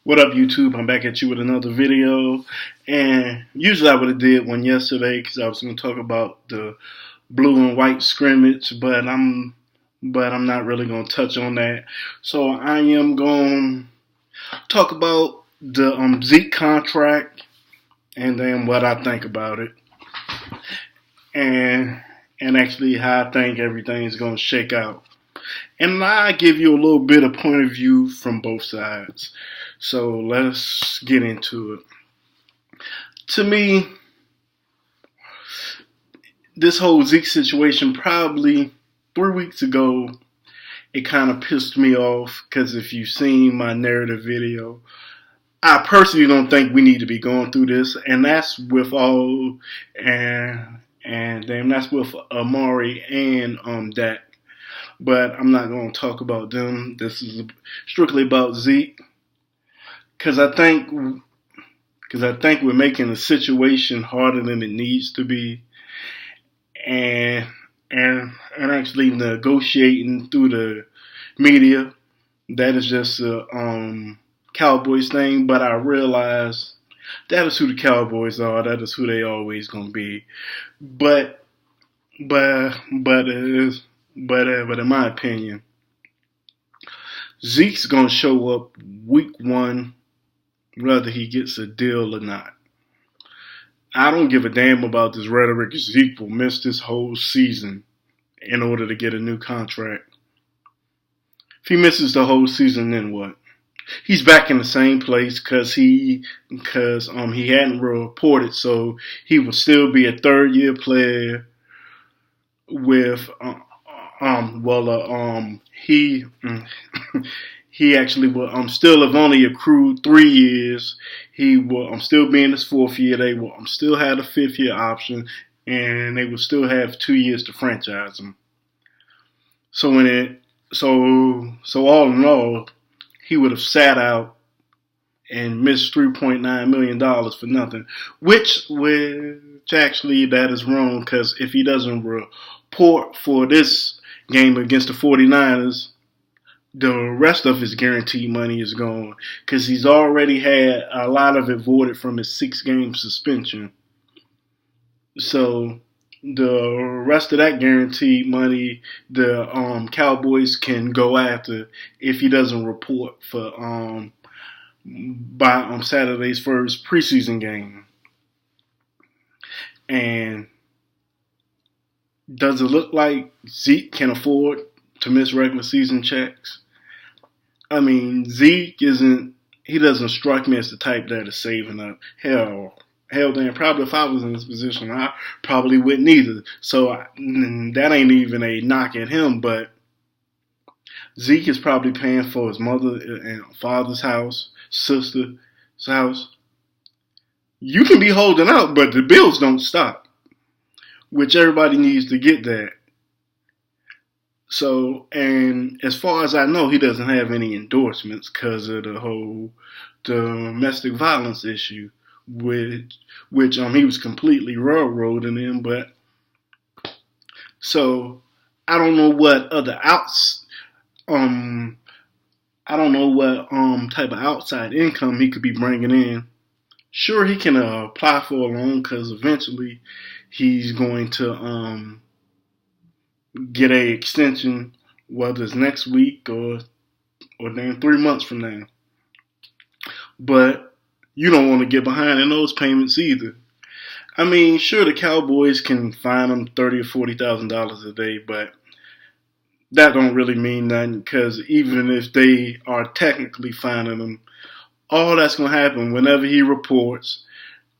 What up, YouTube? I'm back at you with another video. And usually I would have did one yesterday because I was going to talk about the blue and white scrimmage, but I'm not really going to touch on that. So I am going to talk about the Zeke contract and then what I think about it, and actually how I think everything is going to shake out. And I give you a little bit of point of view from both sides. So let's get into it. To me, this whole Zeke situation probably 3 weeks ago, it kind of pissed me off because if you've seen my narrative video, I personally don't think we need to be going through this, and that's with all and that's with Amari and Dak. But I'm not going to talk about them. This is strictly about Zeke because I think we're making the situation harder than it needs to be, and actually negotiating through the media. That is just a Cowboys thing. But I realize that is who the Cowboys are. That is who they always gonna be. But in my opinion, Zeke's gonna show up week one, whether he gets a deal or not. I don't give a damn about this rhetoric. Zeke will miss this whole season in order to get a new contract. If he misses the whole season, then what? He's back in the same place because he hadn't reported, so he will still be a third-year player with he he actually will still have only accrued 3 years. He will still be in his fourth year. They will still have a fifth year option, and they will still have 2 years to franchise him. So all in all, he would have sat out and missed $3.9 million for nothing, which actually that is wrong because if he doesn't report for this game against the 49ers, the rest of his guaranteed money is gone because he's already had a lot of it voided from his 6-game suspension. So the rest of that guaranteed money, the Cowboys can go after if he doesn't report for by Saturday's first preseason game. And does it look like Zeke can afford to miss regular season checks? I mean, Zeke doesn't strike me as the type that is saving up. Hell, then probably if I was in this position, I probably wouldn't either. So that ain't even a knock at him, but Zeke is probably paying for his mother and father's house, sister's house. You can be holding out, but the bills don't stop, which everybody needs to get that. So, and as far as I know, he doesn't have any endorsements because of the whole domestic violence issue, which he was completely railroading in. But so I don't know what other type of outside income he could be bringing in. Sure, he can apply for a loan because eventually he's going to get a extension, whether it's next week or then 3 months from now. But you don't want to get behind in those payments either. I mean, sure, the Cowboys can fine him $30,000 or $40,000 a day, but that don't really mean nothing because even if they are technically fining him, all that's going to happen whenever he reports,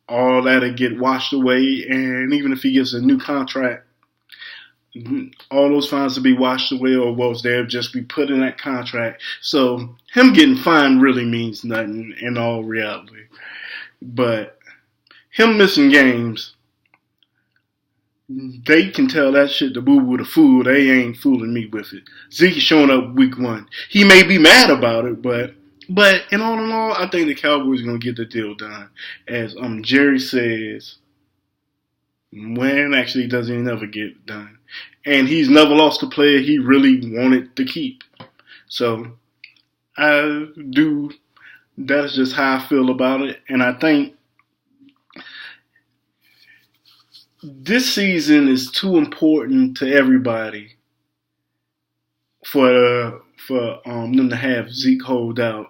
all that'll get washed away, and even if he gets a new contract, all those fines will be washed away, or they'll just be put in that contract. So him getting fined really means nothing in all reality. But him missing games, they can tell that shit to boo-boo the fool. They ain't fooling me with it. Zeke is showing up week one. He may be mad about it, but in all, I think the Cowboys are going to get the deal done. As Jerry says, when actually doesn't he never get done. And he's never lost a player he really wanted to keep. So I do That's just how I feel about it. And I think this season is too important to everybody for them to have Zeke hold out.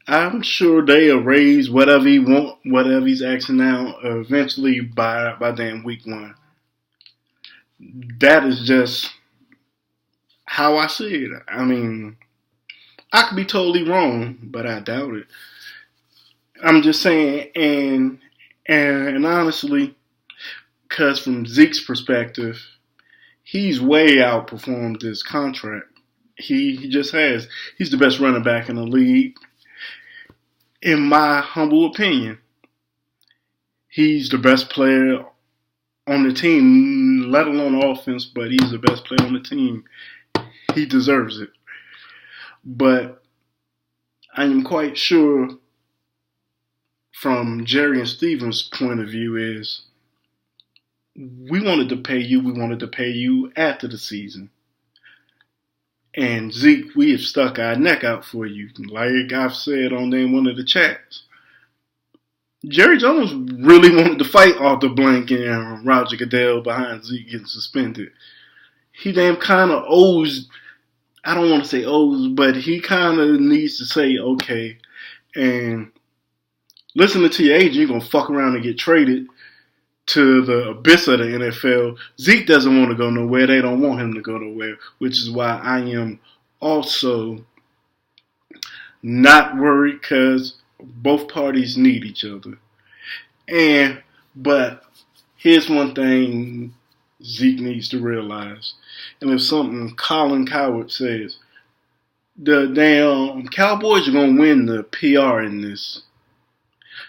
I'm sure they'll raise whatever he want, whatever he's asking now, eventually by damn week one. That is just how I see it. I mean, I could be totally wrong, but I doubt it. I'm just saying, and honestly, because from Zeke's perspective, he's way outperformed his contract. He just has. He's the best running back in the league, in my humble opinion. He's the best player on the team, let alone offense, but he's the best player on the team. He deserves it. But I am quite sure from Jerry and Steven's point of view is we wanted to pay you after the season. And Zeke, we have stuck our neck out for you. Like I've said on one of the chats. Jerry Jones really wanted to fight Arthur Blank and Roger Goodell behind Zeke getting suspended. He damn kind of owes, I don't want to say owes, but he kind of needs to say, okay, and listening to your agent, you're going to fuck around and get traded to the abyss of the NFL. Zeke doesn't want to go nowhere. They don't want him to go nowhere, which is why I am also not worried because both parties need each other. But here's one thing Zeke needs to realize, and it's something Colin Coward says. The damn Cowboys are going to win the PR in this.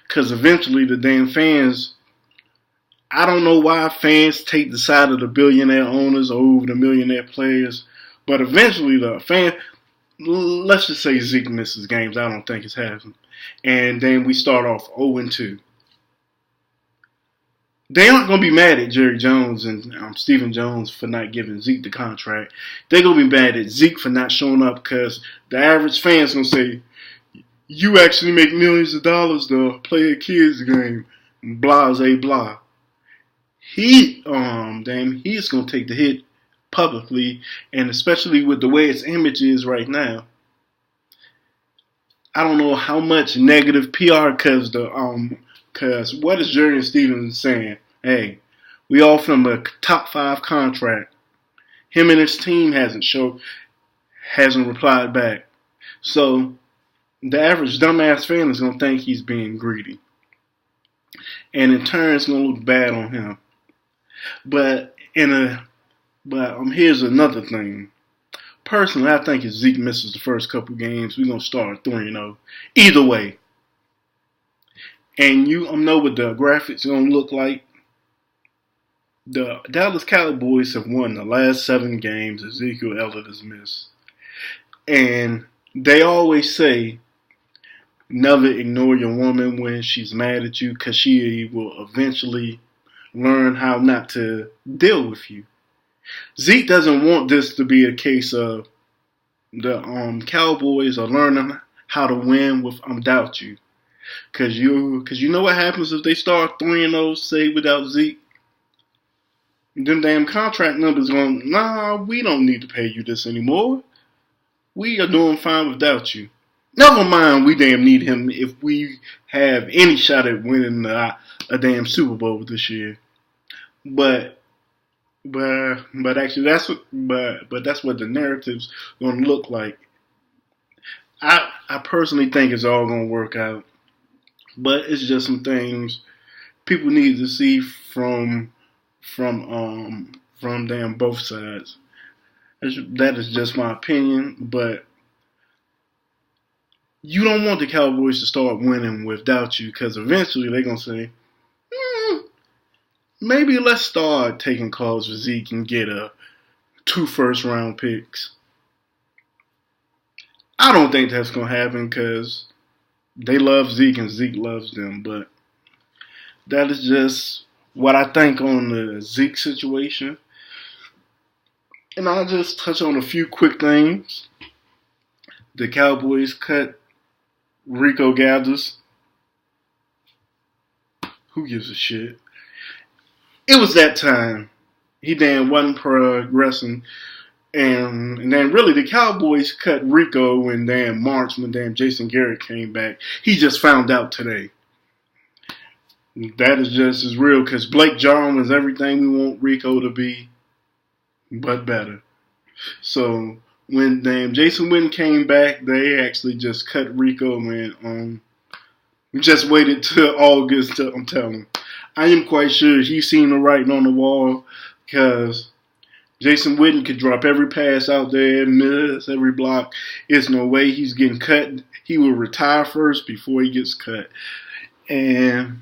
Because eventually the damn fans, I don't know why fans take the side of the billionaire owners over the millionaire players, but eventually the fan, let's just say Zeke misses games. I don't think it's happening. And then we start off 0-2. They aren't going to be mad at Jerry Jones and Stephen Jones for not giving Zeke the contract. They're going to be mad at Zeke for not showing up because the average fan's going to say, you actually make millions of dollars to play a kid's game. Blah, blah. He's going to take the hit publicly, and especially with the way its image is right now. I don't know how much negative PR because what is Jerry and Stevens saying? Hey, we offer him a top 5 contract. Him and his team hasn't replied back. So the average dumbass fan is gonna think he's being greedy, and in turn, it's gonna look bad on him. But here's another thing. Personally, I think if Zeke misses the first couple games, we're gonna start 3-0. Either way. And you know what the graphics are gonna look like. The Dallas Cowboys have won the last 7 games Ezekiel Elliott has missed. And they always say, never ignore your woman when she's mad at you because she will eventually learn how not to deal with you. Zeke doesn't want this to be a case of the Cowboys are learning how to win without you. Cause you know what happens if they start 3-0, say without Zeke? Them damn contract numbers going, nah, we don't need to pay you this anymore. We are doing fine without you. Never mind, we damn need him if we have any shot at winning a damn Super Bowl this year. But actually that's what the narrative's gonna look like. I personally think it's all gonna work out. But it's just some things people need to see from damn both sides. That is just my opinion, but you don't want the Cowboys to start winning without you because eventually they're going to say, maybe let's start taking calls for Zeke and get 2 first-round picks. I don't think that's going to happen because they love Zeke and Zeke loves them, but that is just what I think on the Zeke situation. And I'll just touch on a few quick things. The Cowboys cut Rico gathers. Who gives a shit? It was that time. He damn wasn't progressing. And then really the Cowboys cut Rico in damn March when damn Jason Garrett came back. He just found out today. That is just as real because Blake Jarwin was everything we want Rico to be, but better. So when damn Jason Witten came back, they actually just cut Rico and just waited till August. I'm telling you. I am quite sure he's seen the writing on the wall because Jason Witten could drop every pass out there, miss every block. There's no way he's getting cut. He will retire first before he gets cut. And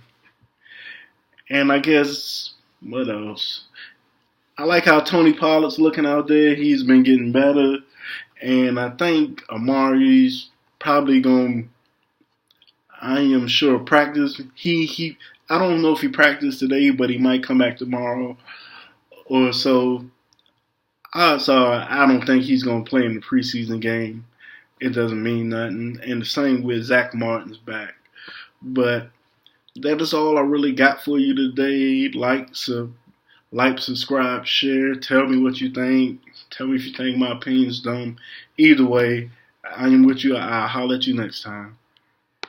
I guess, what else? I like how Tony Pollard's looking out there. He's been getting better. And I think Amari's probably going to, I am sure, practice. I don't know if he practiced today, but he might come back tomorrow or so. So I don't think he's going to play in the preseason game. It doesn't mean nothing. And the same with Zach Martin's back. But that is all I really got for you today. Like, subscribe, share. Tell me what you think. Tell me if you think my opinion's dumb. Either way, I am with you. I'll holler at you next time.